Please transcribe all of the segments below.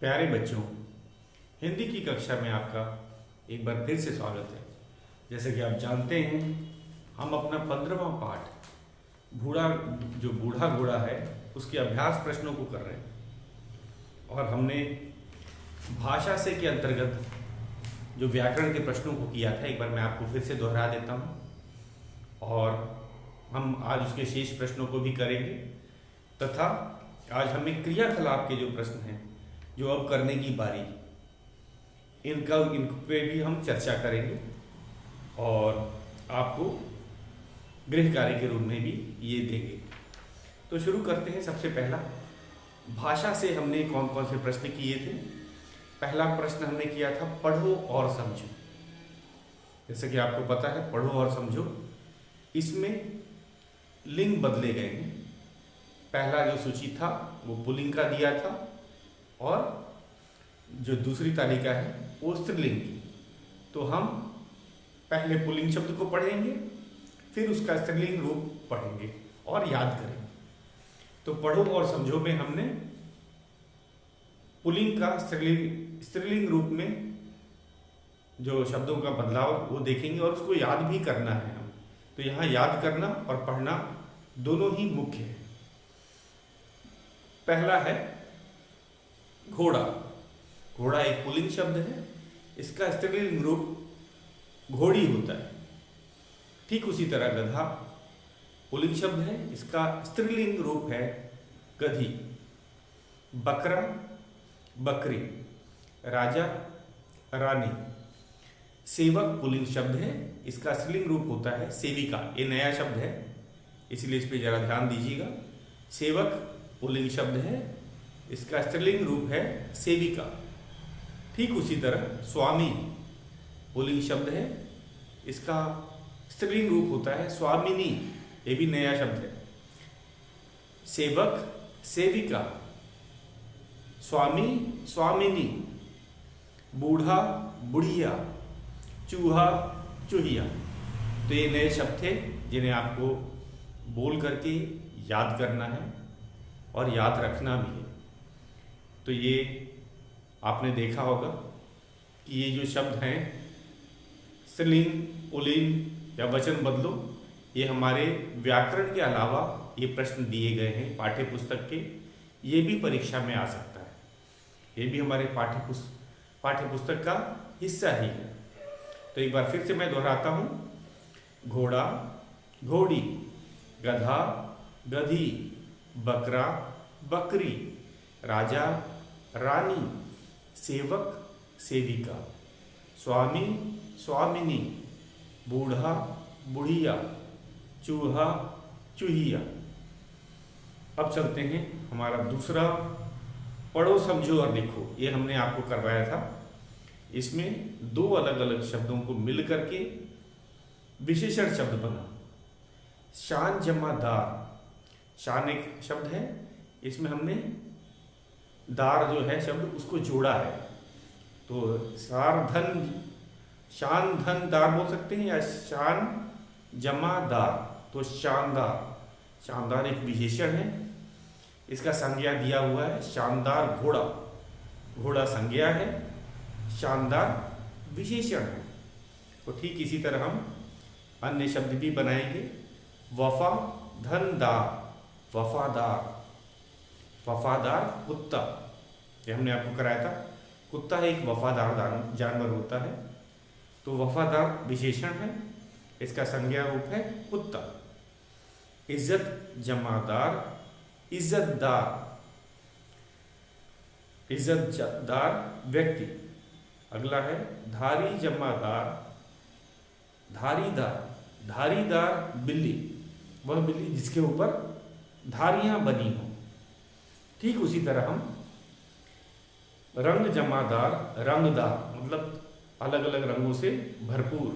प्यारे बच्चों, हिंदी की कक्षा में आपका एक बार फिर से स्वागत है। जैसे कि आप जानते हैं, हम अपना 15वां पाठ बूढ़ा घोड़ा है उसके अभ्यास प्रश्नों को कर रहे हैं। और हमने भाषा से के अंतर्गत जो व्याकरण के प्रश्नों को किया था, एक बार मैं आपको फिर से दोहरा देता हूँ। और हम आज उसके शेष प्रश्नों को भी करेंगे तथा आज हमें क्रियाकलाप के जो प्रश्न हैं जो अब करने की बारी, इन पे भी हम चर्चा करेंगे और आपको गृह कार्य के रूप में भी ये देंगे। तो शुरू करते हैं। सबसे पहला, भाषा से हमने कौन कौन से प्रश्न किए थे। पहला प्रश्न हमने किया था पढ़ो और समझो। जैसे कि आपको पता है, पढ़ो और समझो, इसमें लिंग बदले गए हैं। पहला जो सूची था वो पुल्लिंग का दिया था और जो दूसरी तालिका है वो स्त्रीलिंग की। तो हम पहले पुल्लिंग शब्द को पढ़ेंगे, फिर उसका स्त्रीलिंग रूप पढ़ेंगे और याद करेंगे। तो पढ़ो और समझो में हमने पुल्लिंग का स्त्रीलिंग रूप में जो शब्दों का बदलाव वो देखेंगे और उसको याद भी करना है हम। तो यहाँ याद करना और पढ़ना दोनों ही मुख्य है। पहला है घोड़ा। घोड़ा एक पुल्लिंग शब्द है, इसका स्त्रीलिंग रूप घोड़ी होता है। ठीक उसी तरह गधा पुल्लिंग शब्द है, इसका स्त्रीलिंग रूप है गधी। बकरा बकरी, राजा रानी। सेवक पुल्लिंग शब्द है, इसका स्त्रीलिंग रूप होता है सेविका। ये नया शब्द है इसलिए इस पर जरा ध्यान दीजिएगा। सेवक पुल्लिंग शब्द है, इसका स्त्रीलिंग रूप है सेविका। ठीक उसी तरह स्वामी पुल्लिंग शब्द है, इसका स्त्रीलिंग रूप होता है स्वामिनी। ये भी नया शब्द है। सेवक सेविका, स्वामी स्वामिनी, बूढ़ा बुढ़िया, चूहा चूहिया। तो ये नए शब्द थे जिन्हें आपको बोल करके याद करना है और याद रखना भी है। तो ये आपने देखा होगा कि ये जो शब्द हैं स्त्रीलिंग, पुल्लिंग या वचन बदलो, ये हमारे व्याकरण के अलावा ये प्रश्न दिए गए हैं पाठ्य पुस्तक के। ये भी परीक्षा में आ सकता है, ये भी हमारे पाठ्य पुस्तक का हिस्सा ही है। तो एक बार फिर से मैं दोहराता हूँ। घोड़ा घोड़ी, गधा गधी, बकरा बकरी, राजा रानी, सेवक सेविका, स्वामी स्वामिनी, बूढ़ा बुढ़िया, चूहा चूहिया। अब चलते हैं हमारा दूसरा, पढ़ो समझो और लिखो। ये हमने आपको करवाया था। इसमें दो अलग अलग शब्दों को मिल करके विशेषण शब्द बना। शान जमा दार। शान एक शब्द है, इसमें हमने दार जो है शब्द उसको जोड़ा है। तो शान धन दार बोल सकते हैं या शान जमा दार। तो शानदार, शानदार एक विशेषण है, इसका संज्ञा दिया हुआ है शानदार घोड़ा। घोड़ा संज्ञा है, शानदार विशेषण है। तो ठीक इसी तरह हम अन्य शब्द भी बनाएंगे। वफा धनदार, वफादार, वफादार कुत्ता। ये हमने आपको कराया था। कुत्ता एक वफादार जानवर होता है। तो वफादार विशेषण है, इसका संज्ञा रूप है कुत्ता। इज्जत जमादार, इज्जतदार, इज्जतदार व्यक्ति। अगला है धारी जमादार, धारीदार, धारीदार बिल्ली, वह बिल्ली जिसके ऊपर धारियां बनी हो। ठीक उसी तरह हम रंग जमादार, रंगदार, मतलब अलग अलग रंगों से भरपूर।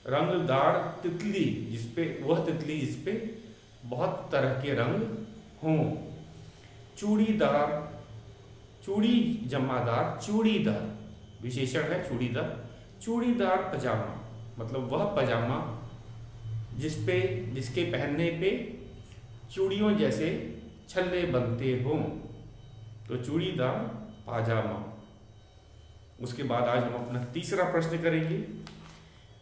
रंगदार तितली, जिसपे वह तितली जिसपे बहुत तरह के रंग हों। चूड़ीदार, चूड़ी जमादार, चूड़ीदार विशेषण है चूड़ीदार। चूड़ीदार पजामा, मतलब वह पजामा जिसके पहनने पे चूड़ियों जैसे छल्ले बनते हों। तो चूड़ीदार पाजामा। उसके बाद आज हम अपना तीसरा प्रश्न करेंगे।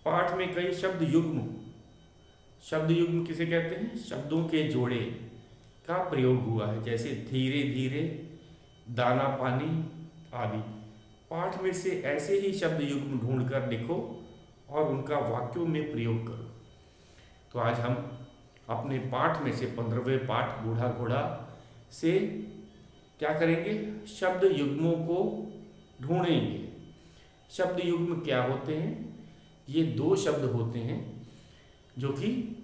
पाठ में कई शब्द युग्म किसे कहते हैं? शब्दों के जोड़े का प्रयोग हुआ है, जैसे धीरे धीरे, दाना पानी आदि। पाठ में से ऐसे ही शब्द युग्म ढूंढकर लिखो और उनका वाक्यों में प्रयोग करो। तो आज हम अपने पाठ में से 15वें पाठ बूढ़ा घोड़ा से क्या करेंगे? शब्द युग्मों को ढूंढेंगे। शब्द युग्म क्या होते हैं? ये दो शब्द होते हैं जो कि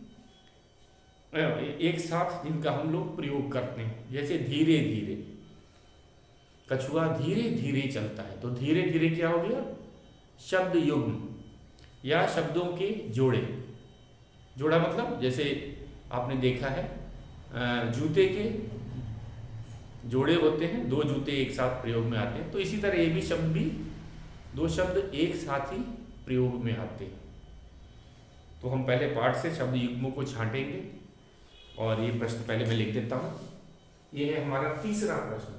एक साथ जिनका हम लोग प्रयोग करते हैं, जैसे धीरे धीरे। कछुआ धीरे धीरे चलता है, तो धीरे धीरे क्या हो गया? शब्द युग्म या शब्दों के जोड़े। जोड़ा मतलब जैसे आपने देखा है जूते के जोड़े होते हैं, दो जूते एक साथ प्रयोग में आते हैं, तो इसी तरह ये भी दो शब्द एक साथ ही प्रयोग में आते हैं। तो हम पहले पाठ से शब्द युग्मों को छांटेंगे और ये प्रश्न पहले मैं लिख देता हूँ। ये है हमारा तीसरा प्रश्न,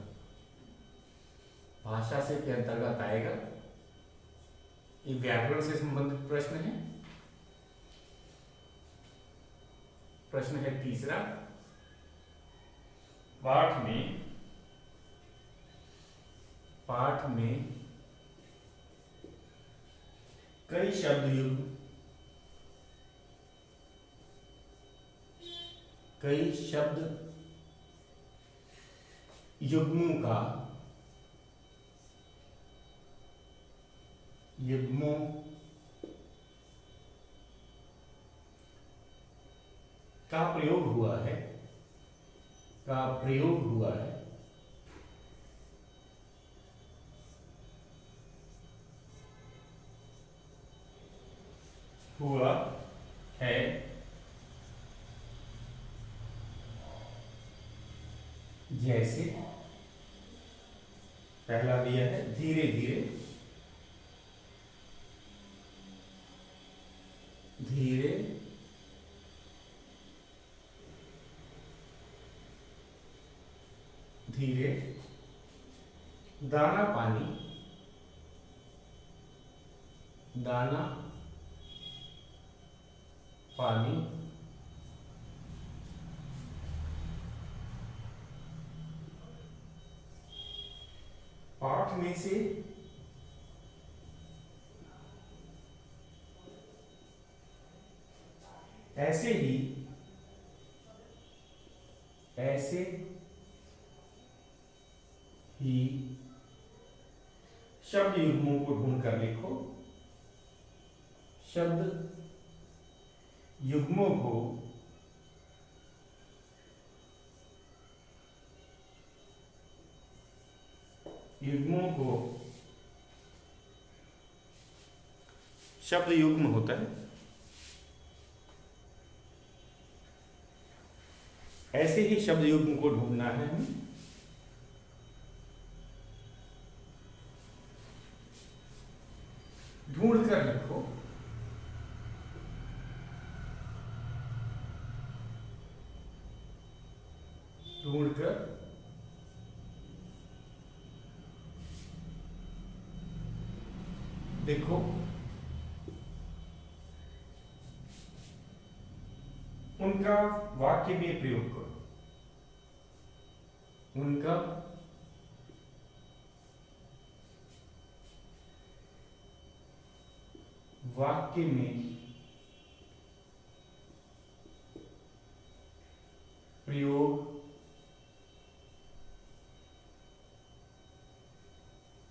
भाषा से के अंतर्गत आएगा। ये व्याकरण से संबंधित प्रश्न है। प्रश्न है तीसरा, पाठ में कई शब्द युग्मों का प्रयोग हुआ है जैसे पहला दिया है धीरे धीरे, धीरे धीरे, दाना पानी, दाना पानी, पाठ में से ऐसे ही शब्द युग्मों को ढूंढकर लिखो। शब्द युग्मों को शब्द युग्म होता है, ऐसे ही शब्द युग्म को ढूंढना है हमें। ढूंढ कर लिखो। ढूंढकर देखो, उनका वाक्य में प्रयोग करो। उनका वाक्य में प्रयोग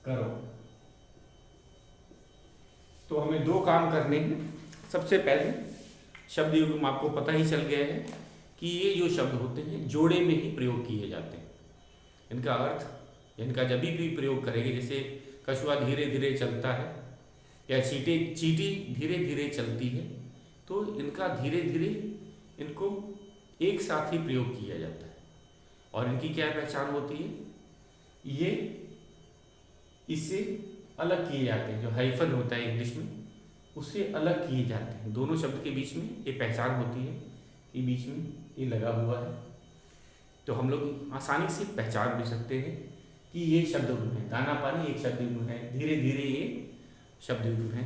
करो। तो हमें दो काम करने हैं। सबसे पहले शब्द युग्म आपको पता ही चल गया है कि ये जो शब्द होते हैं जोड़े में ही प्रयोग किए जाते हैं। इनका अर्थ, इनका जब भी प्रयोग करेंगे, जैसे कछुआ धीरे धीरे चलता है या चींटी धीरे धीरे चलती है, तो इनका धीरे धीरे इनको एक साथ ही प्रयोग किया जाता है। और इनकी क्या पहचान होती है? ये इससे अलग किए जाते हैं, जो हाइफन होता है इंग्लिश में, उससे अलग किए जाते हैं। दोनों शब्द के बीच में ये पहचान होती है कि बीच में ये लगा हुआ है। तो हम लोग आसानी से पहचान भी सकते हैं कि ये शब्द युग्म है, दाना पानी एक शब्द युग्म है, धीरे धीरे ये शब्द युग्म है।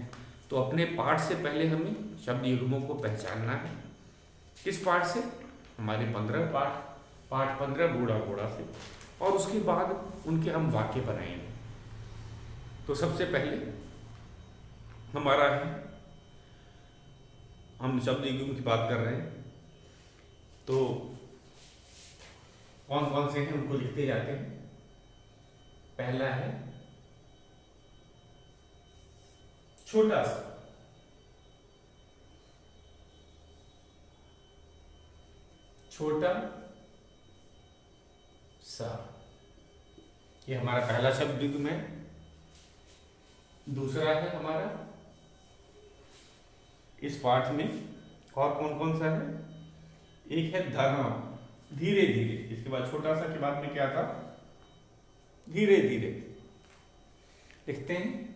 तो अपने पाठ से पहले हमें शब्द युग्मों को पहचानना है। किस पाठ से? हमारे 15 पाठ, पाठ 15 बूढ़ा घोड़ा से, और उसके बाद उनके हम वाक्य बनाएंगे। तो सबसे पहले हमारा है, हम शब्द युग्म की बात कर रहे हैं, तो कौन कौन से हैं उनको लिखते जाते हैं। पहला है छोटा सा, छोटा सा, ये हमारा पहला शब्द युग्म है। दूसरा है हमारा इस पाठ में, और कौन कौन सा है? एक है धना, धीरे धीरे। इसके बाद छोटा सा के बाद में क्या था? धीरे धीरे। लिखते हैं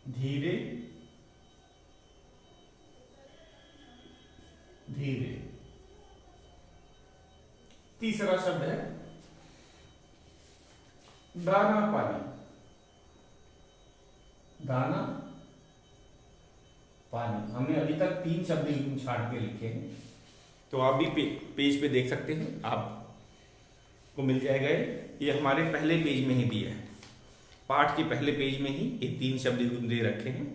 धीरे धीरे। तीसरा शब्द है दाना पानी, दाना पानी। हमने अभी तक 3 शब्द युग्म छाट के लिखे हैं, तो आप भी पेज पे देख सकते हैं, आपको मिल जाएगा। ये हमारे पहले पेज में ही दिया है, पाठ के पहले पेज में ही ये 3 शब्द युग्म दे रखे हैं।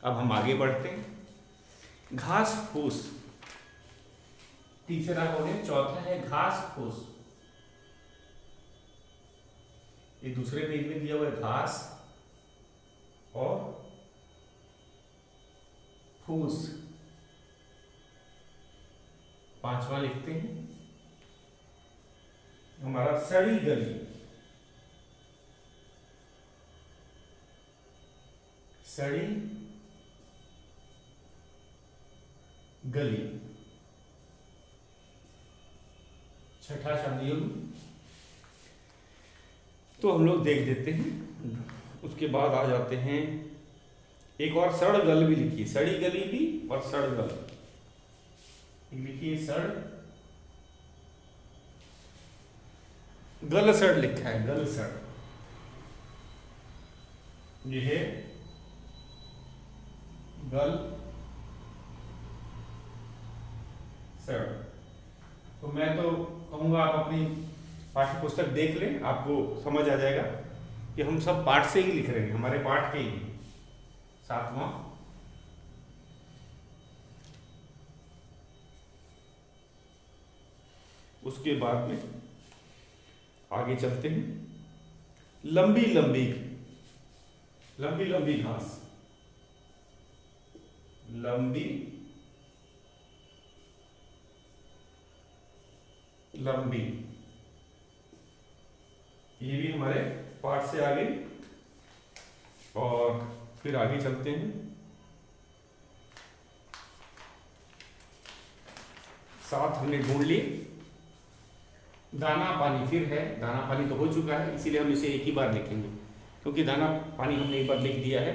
अब हम आगे बढ़ते हैं। घास फूस, तीसरा हो गया। चौथा है घास फूस, ये दूसरे पेज में दिया हुआ है, घास और फूस। पांचवा लिखते हैं हमारा सड़ी गली, सड़ी गली। छठा शब्द युग्म तो हम लोग देख देते हैं। उसके बाद आ जाते हैं, एक और सड़गल भी लिखिए, सड़ी गली भी और सड़गल लिखिए। सड़ गलसड़ लिखा है, गलसड़। ये है गल सड़। तो मैं तो कहूंगा आप अपनी पाठ्य पुस्तक देख लें, आपको समझ आ जाएगा कि हम सब पाठ से ही लिख रहे हैं, हमारे पाठ के ही। 7वां उसके बाद में आगे चलते हैं। लंबी लंबी, लंबी लंबी घास, लंबी लंबी। ये भी हमारे पाठ से आगे, और फिर आगे चलते हैं। 7 हमने ढूंढ लिए। दाना पानी फिर है, दाना पानी तो हो चुका है, इसीलिए हम इसे एक ही बार लिखेंगे, क्योंकि दाना पानी हमने एक बार लिख दिया है।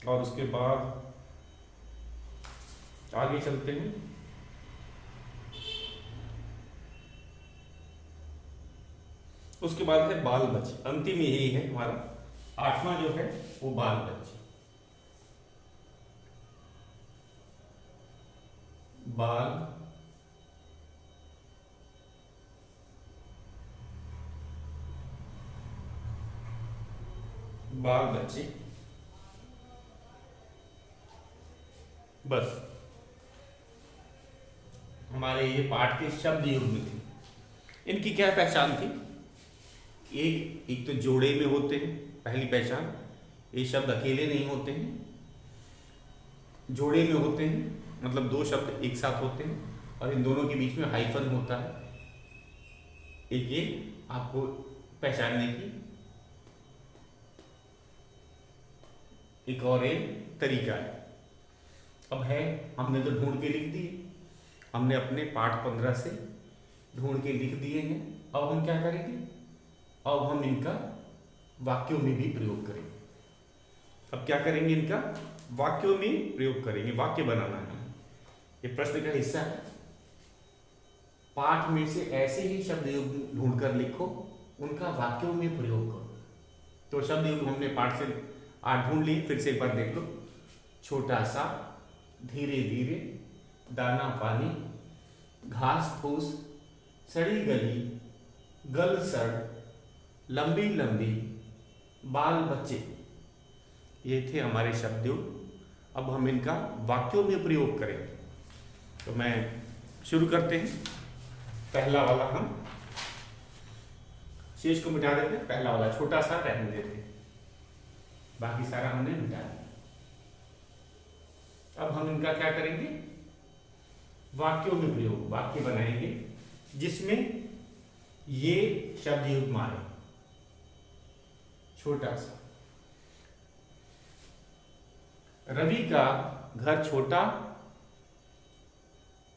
और उसके बाद आगे चलते हैं। उसके बाद है बाल बच्चे, अंतिम यही है हमारा 8वां जो है वो बाल बच्चे। बाल बाल बच्चे, बस हमारे ये पाठ के शब्द युग्म थे। इनकी क्या पहचान थी? एक तो जोड़े में होते हैं, पहली पहचान। ये शब्द अकेले नहीं होते हैं, जोड़े में होते हैं, मतलब 2 शब्द एक साथ होते हैं, और इन दोनों के बीच में हाइफन होता है। एक ये आपको पहचानने की एक और एक तरीका है। अब है, हमने तो ढूंढ के लिख दिए, हमने अपने पाठ 15 से ढूंढ के लिख दिए हैं। अब हम क्या करेंगे? अब हम इनका वाक्यों में भी प्रयोग करेंगे। अब क्या करेंगे? इनका वाक्यों में प्रयोग करेंगे, वाक्य बनाना है। ये प्रश्न का हिस्सा है, पाठ में से ऐसे ही शब्द युग ढूंढ कर लिखो, उनका वाक्यों में प्रयोग करो। तो शब्द युग हमने पाठ से 8 ढूंढ लिए, फिर से एक बार देख लो। छोटा सा, धीरे धीरे, दाना पानी, घास फूस, सड़ी गली, गल सड़, लंबी लंबी, बाल बच्चे, ये थे हमारे शब्द युग। अब हम इनका वाक्यों में प्रयोग करेंगे। तो मैं शुरू करते हैं। पहला वाला हम शेष को मिटा देते हैं, पहला वाला छोटा सा रहने देते हैं, बाकी सारा हमने मिटा दिया। अब हम इनका क्या करेंगे, वाक्यों में प्रयोग, वाक्य बनाएंगे जिसमें ये शब्द युग मारे। छोटा सा, रवि का घर छोटा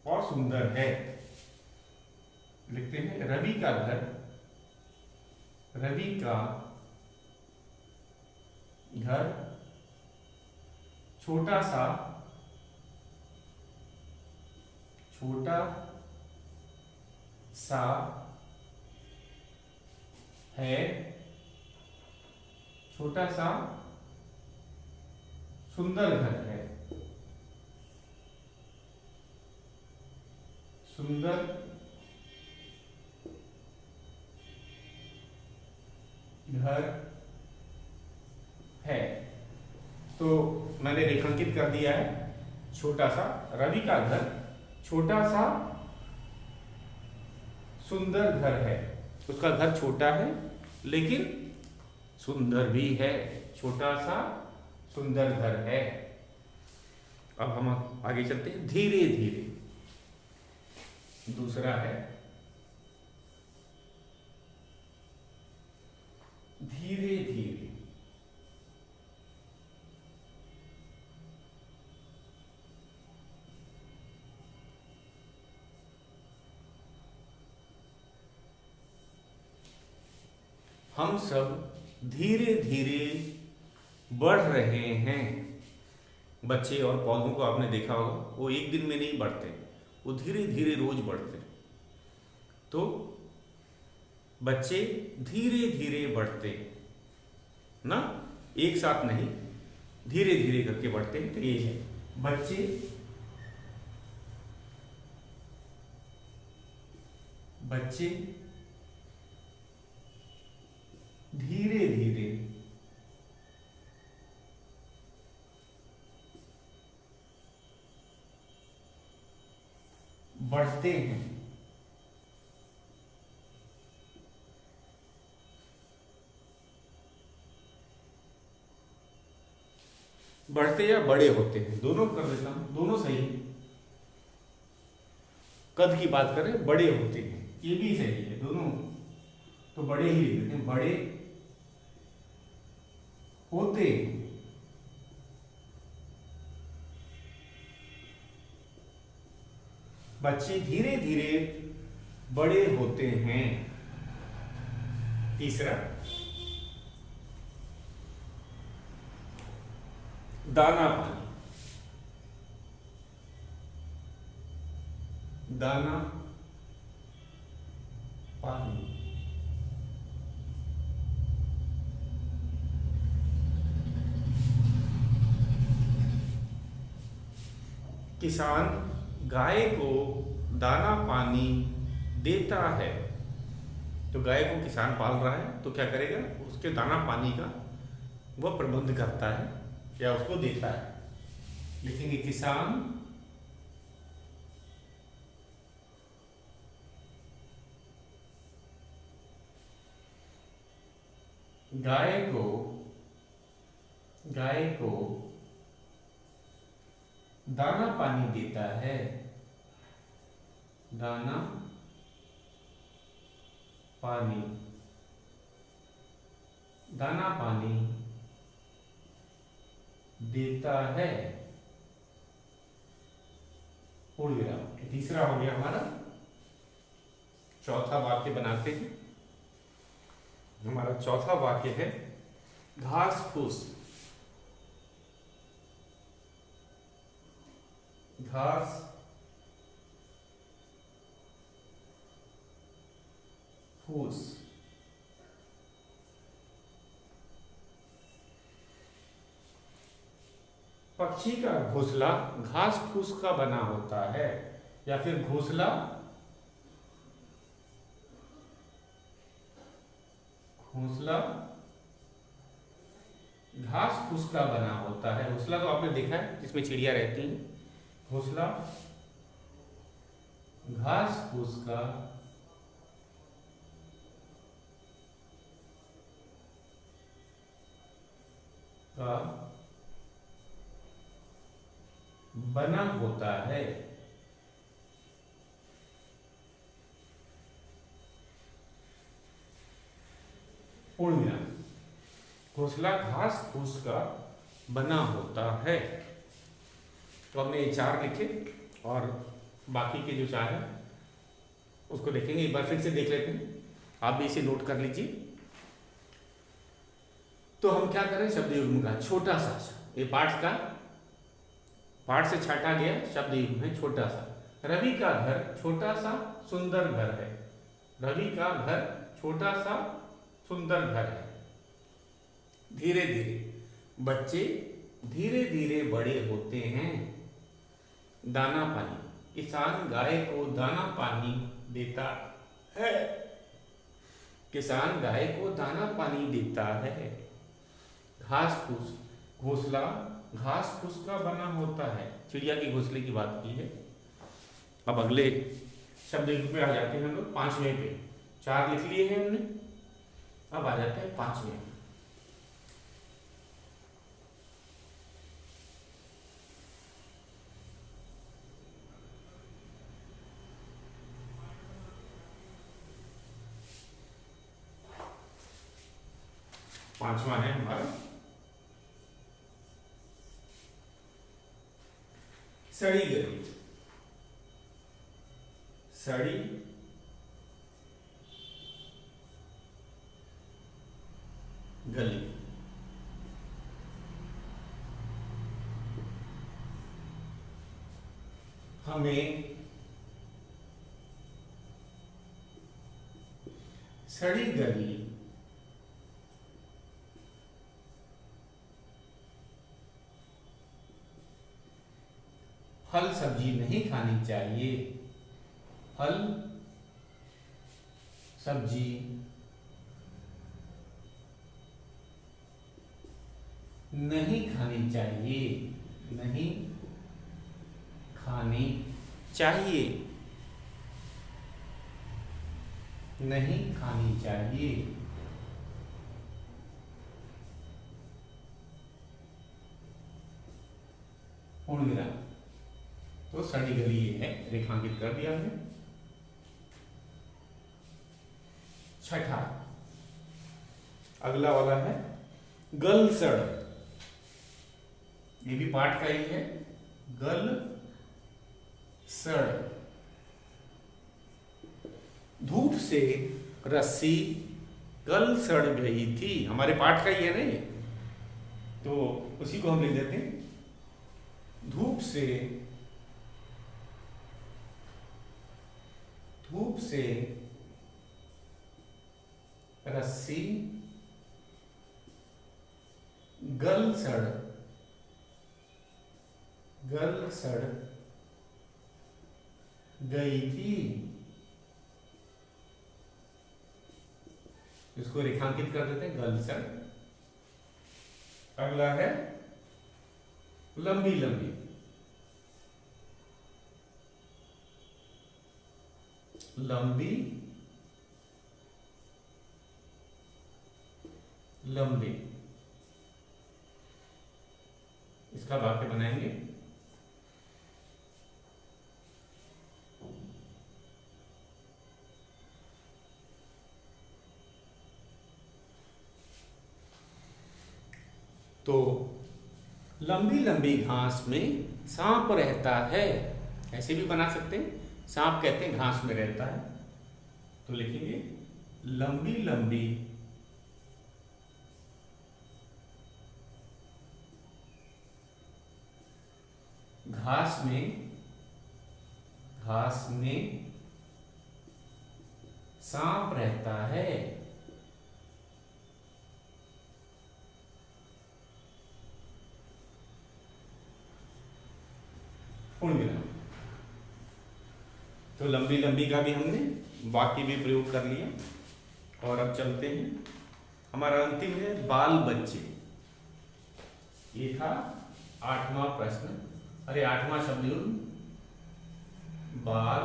और सुंदर है। लिखते हैं रवि का घर, रवि का घर छोटा सा, छोटा सा है, छोटा सा सुंदर घर है, सुंदर घर है। तो मैंने रेखांकित कर दिया है, छोटा सा, रवि का घर छोटा सा सुंदर घर है। उसका घर छोटा है लेकिन सुंदर भी है, छोटा सा सुंदर घर है। अब हम आगे चलते हैं, धीरे धीरे। दूसरा है धीरे धीरे, हम सब धीरे धीरे बढ़ रहे हैं। बच्चे और पौधों को आपने देखा होगा, वो एक दिन में नहीं बढ़ते, वो धीरे धीरे रोज बढ़ते। तो बच्चे धीरे धीरे बढ़ते ना, एक साथ नहीं, धीरे धीरे करके बढ़ते हैं। तो ये है, बच्चे बच्चे धीरे धीरे बढ़ते हैं। बढ़ते या बड़े होते हैं, दोनों कर देता हूं, दोनों सही है। कद की बात करें, बड़े होते हैं, ये भी सही है, दोनों तो बड़े ही लिख देते हैं, बड़े होते हैं। बच्चे धीरे धीरे बड़े होते हैं। तीसरा, दाना पानी, दाना पानी, किसान गाय को दाना पानी देता है। तो गाय को किसान पाल रहा है, तो क्या करेगा, उसके दाना पानी का वह प्रबंध करता है या उसको देता है। लिखेंगे किसान गाय को दाना पानी देता है, दाना पानी, दाना पानी देता है। पूर्ण विराम। तीसरा हो गया हमारा। चौथा वाक्य बनाते हैं। हमारा चौथा वाक्य है घास फूस, घास फूस। पक्षी का घोंसला घास फूस का बना होता है, या फिर घोंसला घास फूस का बना होता है। घोंसला तो आपने देखा है जिसमें चिड़िया रहती हैं। घोंसला घास फूस का बना होता है। पूर्ण विराम। घोंसला घास फूस का बना होता है। तो हमने ये 4 लिखे और बाकी के जो 4 है उसको देखेंगे। एक बार फिर से देख लेते हैं, आप भी इसे नोट कर लीजिए। तो हम क्या करें, शब्द युग्म का छोटा सा, ये पाठ से छाटा गया शब्द युग्म है छोटा सा। रवि का घर छोटा सा सुंदर घर है। रवि का घर छोटा सा सुंदर घर है। धीरे धीरे, बच्चे धीरे धीरे बड़े होते हैं। दाना पानी, किसान गाय को दाना पानी देता है। किसान गाय को दाना पानी देता है। घास फूस, घोंसला घास फूस का बना होता है। चिड़िया के घोंसले की बात की है। अब अगले शब्द युग्म पे आ जाते हैं हम लोग 5वें पे। 4 लिख लिए हैं हमने, अब आ जाते हैं 5वें। पांचवा है हमारा सड़ी गली। सड़ी गली। हमें सड़ी गली फल सब्जी नहीं खानी चाहिए। फल सब्जी नहीं खानी चाहिए। नहीं खानी चाहिए। नहीं खानी चाहिए। पूर्ण विराम। तो सड़ी गली ये है, रेखांकित कर दिया हमने। छठा, अगला वाला है गलसड़। ये भी पाठ का ही है। गलसड़। धूप से रस्सी गल सड़ गई थी। हमारे पाठ का ही है ना ये, तो उसी को हम लिख देते हैं। धूप से रस्सी गल सड़ गई थी। इसको रेखांकित कर देते हैं, गलसड़। अगला है लंबी लंबी। लंबी लंबी, इसका वाक्य बनाएंगे। तो लंबी लंबी घास में सांप रहता है। ऐसे भी बना सकते हैं, सांप कहते हैं घास में रहता है, तो लिखेंगे लंबी लंबी घास में सांप रहता है। पूर्ण विराम। तो लंबी लंबी का भी हमने वाक्य भी प्रयोग कर लिया और अब चलते हैं। हमारा अंतिम है बाल बच्चे। ये था 8वां प्रश्न, अरे 8वां शब्द, बाल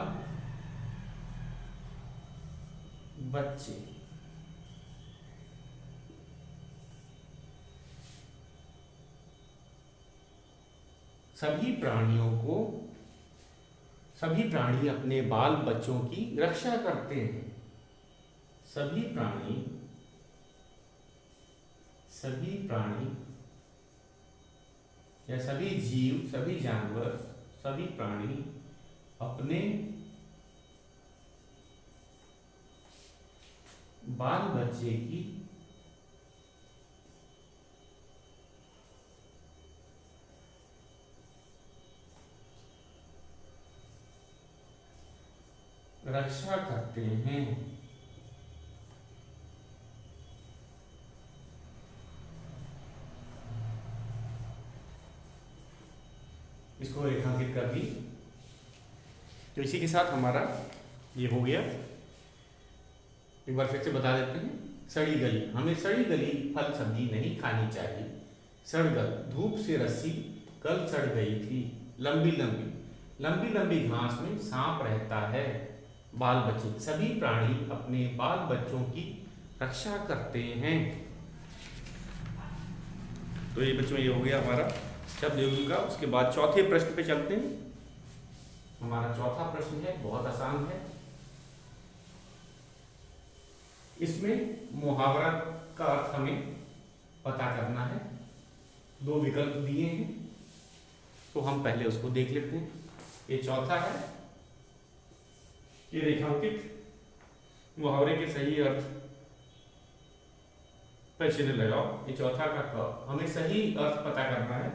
बच्चे। सभी प्राणी अपने बाल बच्चों की रक्षा करते हैं। सभी प्राणी या सभी जीव, सभी जानवर, सभी प्राणी अपने बाल बच्चे की रक्षा करते हैं। इसको रेखांकित कर दी। तो इसी के साथ हमारा ये हो गया। एक बार फिर से बता देते हैं। सड़ी गली, हमें सड़ी गली फल सब्जी नहीं खानी चाहिए। सड़गल, धूप से रस्सी कल सड़ गई थी। लंबी लंबी घास में सांप रहता है। बाल बच्चे, सभी प्राणी अपने बाल बच्चों की रक्षा करते हैं। तो ये बच्चों ये हो गया हमारा शब्द योजना का। उसके बाद चौथे प्रश्न पे चलते हैं। हमारा चौथा प्रश्न है, बहुत आसान है। इसमें मुहावरा का अर्थ हमें पता करना है। 2 विकल्प दिए हैं, तो हम पहले उसको देख लेते हैं। ये चौथा है कि रेखांकित मुहावरे के सही अर्थ पर चिन्ह लगाओ। ये चौथा का क, हमें सही अर्थ पता करना है।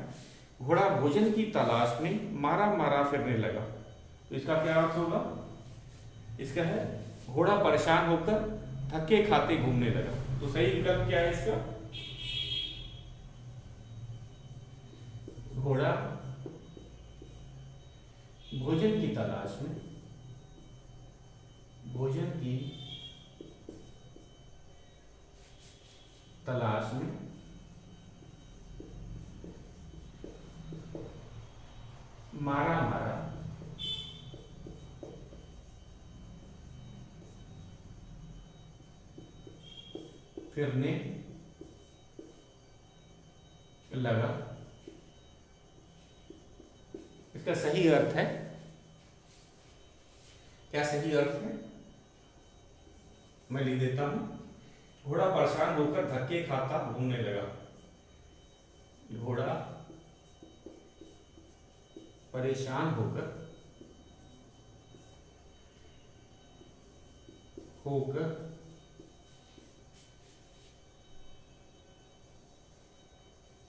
घोड़ा भोजन की तलाश में मारा मारा फिरने लगा। तो इसका क्या अर्थ होगा? इसका है घोड़ा परेशान होकर धक्के खाते घूमने लगा। तो सही विकल्प क्या है इसका? घोड़ा भोजन की तलाश में मारा मारा फिरने लगा। इसका सही अर्थ है, क्या सही अर्थ है? मैं लिख देता हूं। घोड़ा परेशान होकर धक्के खाता घूमने लगा। घोड़ा परेशान होकर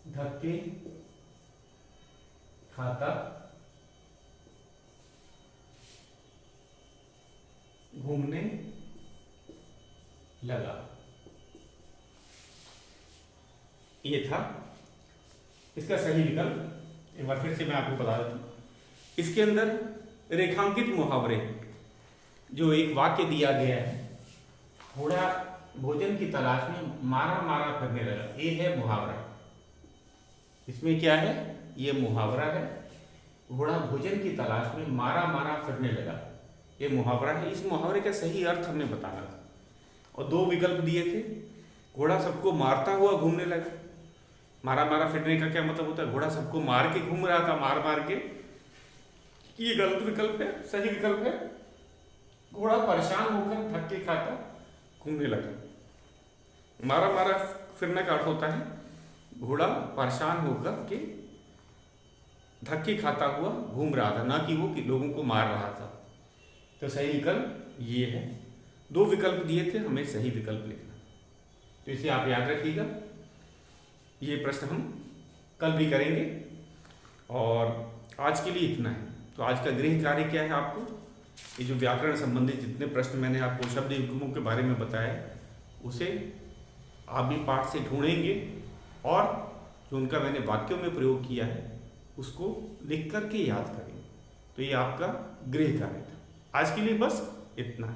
धक्के खाता घूमने लगा। ये था इसका सही विकल्प। एक बार फिर से मैं आपको बता देता हूं। इसके अंदर रेखांकित मुहावरे, जो एक वाक्य दिया गया है, घोड़ा भोजन की तलाश में मारा मारा फिरने लगा, ये है मुहावरा। इसमें क्या है? ये मुहावरा है। घोड़ा भोजन की तलाश में मारा मारा फिरने लगा, ये मुहावरा है। इस मुहावरे का सही अर्थ हमने बताना था और 2 विकल्प दिए थे। घोड़ा सबको मारता हुआ घूमने लगा। मारा मारा फिरने का क्या मतलब होता है? घोड़ा सबको मार के घूम रहा था, मार मार के। ये गलत विकल्प है। सही विकल्प है घोड़ा परेशान होकर धक्के खाता घूमने लगा। मारा मारा फिरने का अर्थ होता है घोड़ा परेशान होकर के धक्के खाता हुआ घूम रहा था, ना कि वो लोगों को मार रहा था। तो सही विकल्प ये है। 2 विकल्प दिए थे, हमें सही विकल्प लिखना। तो इसे आप याद रखिएगा। ये प्रश्न हम कल भी करेंगे और आज के लिए इतना है। तो आज का गृह कार्य क्या है? आपको ये जो व्याकरण संबंधित जितने प्रश्न मैंने आपको शब्द युग्मों के बारे में बताया, उसे आप भी पाठ से ढूंढेंगे और जो उनका मैंने वाक्यों में प्रयोग किया है उसको लिख करके याद करेंगे। तो ये आपका गृह कार्य था। आज के लिए बस इतना।